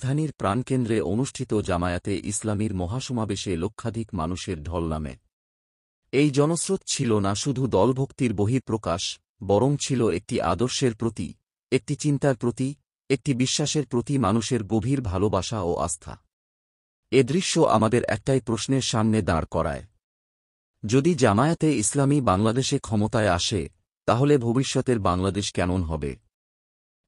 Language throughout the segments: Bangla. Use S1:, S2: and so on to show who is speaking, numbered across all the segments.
S1: রাজধানীর প্রাণকেন্দ্রে অনুষ্ঠিত জামায়াতে ইসলামীর মহাসমাবেশে লক্ষাধিক মানুষের ঢল নামে। এই জনস্রোত ছিল না শুধু দলভক্তির বহিঃপ্রকাশ, বরং ছিল একটি আদর্শের প্রতি, একটি চিন্তার প্রতি, একটি বিশ্বাসের প্রতি মানুষের গভীর ভালোবাসা ও আস্থা। এ দৃশ্য আমাদের একটাই প্রশ্নের সামনে দাঁড় করায়। যদি জামায়াতে ইসলামী বাংলাদেশে ক্ষমতায় আসে, তাহলে ভবিষ্যতের বাংলাদেশ কেমন হবে?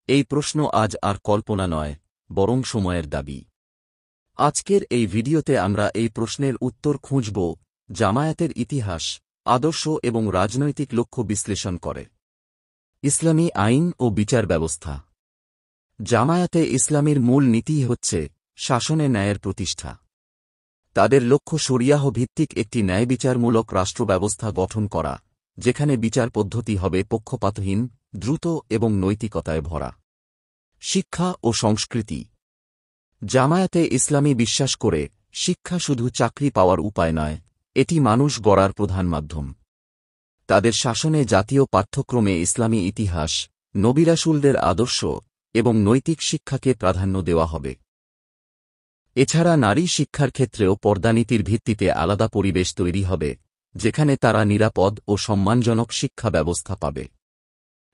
S1: এই প্রশ্ন আজ আর কল্পনা নয়, বরং সময়ের দাবি। আজকের এই ভিডিওতে আমরা এই প্রশ্নের উত্তর খুঁজব, জামায়াতের ইতিহাস, আদর্শ এবং রাজনৈতিক লক্ষ্য বিশ্লেষণ করে। ইসলামী আইন ও বিচার ব্যবস্থা। জামায়াতে ইসলামীর মূল নীতিই হচ্ছে শাসনে ন্যায়ের প্রতিষ্ঠা। তাদের লক্ষ্য শরিয়াহ ভিত্তিক একটি ন্যায়বিচারমূলক রাষ্ট্রব্যবস্থা গঠন করা, যেখানে বিচার পদ্ধতি হবে পক্ষপাতহীন, দ্রুত এবং নৈতিকতায় ভরা। শিক্ষা ও সংস্কৃতি। জামায়াতে ইসলামী বিশ্বাস করে, শিক্ষা শুধু চাকরি পাওয়ার উপায় নয়, এটি মানুষ গড়ার প্রধান মাধ্যম। তাদের শাসনে জাতীয় পাঠ্যক্রমে ইসলামী ইতিহাস, নবী রাসূলদের আদর্শ এবং নৈতিক শিক্ষাকে প্রাধান্য দেওয়া হবে। এছাড়া নারী শিক্ষার ক্ষেত্রেও পর্দানীতির ভিত্তিতে আলাদা পরিবেশ তৈরি হবে, যেখানে তারা নিরাপদ ও সম্মানজনক শিক্ষা ব্যবস্থা পাবে।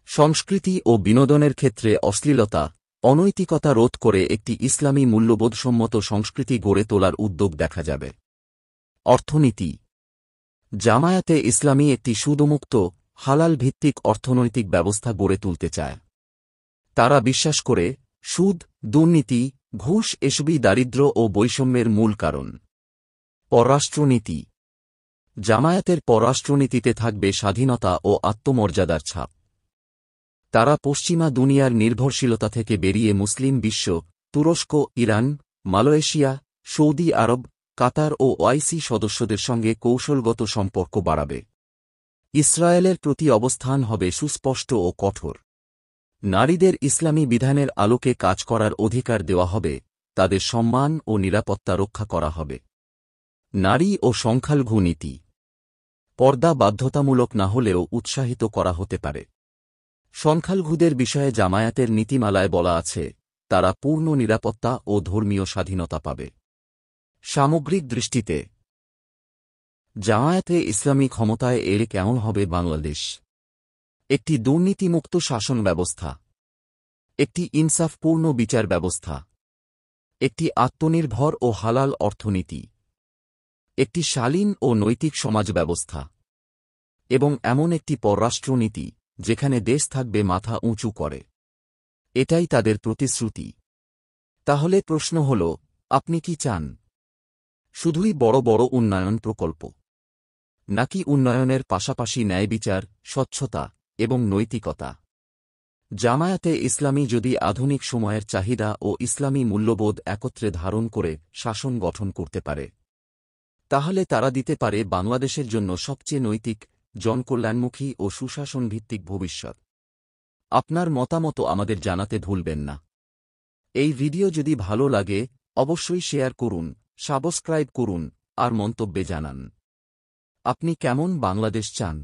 S1: সংস্কৃতি ও বিনোদনের ক্ষেত্রে অশ্লীলতা, অনৈতিকতা রোধ করে একটি ইসলামী মূল্যবোধসম্মত সংস্কৃতি গড়ে তোলার উদ্যোগ দেখা যাবে। অর্থনীতি। জামায়াতে ইসলামী একটি সুদমুক্ত, হালাল ভিত্তিক অর্থনৈতিক ব্যবস্থা গড়ে তুলতে চায়। তারা বিশ্বাস করে, সুদ, দুর্নীতি, ঘুষ এসবই দারিদ্র্য ও বৈষম্যের মূল কারণ। পররাষ্ট্রনীতি। জামায়াতের পররাষ্ট্রনীতিতে থাকবে স্বাধীনতা ও আত্মমর্যাদার ছাপ। তারা পশ্চিমা দুনিয়ার নির্ভরশীলতা থেকে বেরিয়ে মুসলিম বিশ্ব, তুরস্ক, ইরান, মালয়েশিয়া, সৌদি আরব, কাতার ও ওআইসি সদস্যদের সঙ্গে কৌশলগত সম্পর্ক বাড়াবে। ইসরায়েলের প্রতি অবস্থান হবে সুস্পষ্ট ও কঠোর। নারীদের ইসলামী বিধানের আলোকে কাজ করার অধিকার দেওয়া হবে, তাদের সম্মান ও নিরাপত্তা রক্ষা করা হবে। নারী ও সংখ্যালঘু নীতি। পর্দা বাধ্যতামূলক না হলেও উৎসাহিত করা হতে পারে। সংখ্যালঘুদের বিষয়ে জামায়াতের নীতিমালায় বলা আছে, তারা পূর্ণ নিরাপত্তা ও ধর্মীয় স্বাধীনতা পাবে। সামগ্রিক দৃষ্টিতে জামায়াতে ইসলামী ক্ষমতায় এলে কেমন হবে বাংলাদেশ? একটি দুর্নীতিমুক্ত শাসন ব্যবস্থা, একটি ইনসাফপূর্ণ বিচার ব্যবস্থা, একটি আত্মনির্ভর ও হালাল অর্থনীতি, একটি শালীন ও নৈতিক সমাজ ব্যবস্থা, এবং এমন একটি পররাষ্ট্রনীতি যেখানে দেশ থাকবে মাথা উঁচু করে। এটাই তাদের প্রতিশ্রুতি। তাহলে প্রশ্ন হল, আপনি কি চান? শুধুই বড় বড় উন্নয়ন প্রকল্প, নাকি উন্নয়নের পাশাপাশি ন্যায়বিচার, স্বচ্ছতা এবং নৈতিকতা? জামায়াতে ইসলামী যদি আধুনিক সময়ের চাহিদা ও ইসলামী মূল্যবোধ একত্রে ধারণ করে শাসন গঠন করতে পারে, তাহলে তারা দিতে পারে বাংলাদেশের জন্য সবচেয়ে নৈতিক, জনকল্যাণমুখী ও সুশাসনভিত্তিক ভবিষ্যৎ। আপনার মতামত আমাদের জানাতে ভুলবেন না। এই ভিডিও যদি ভালো লাগে, অবশ্যই শেয়ার করুন, সাবস্ক্রাইব করুন আর মন্তব্যে জানান, আপনি কেমন বাংলাদেশ চান।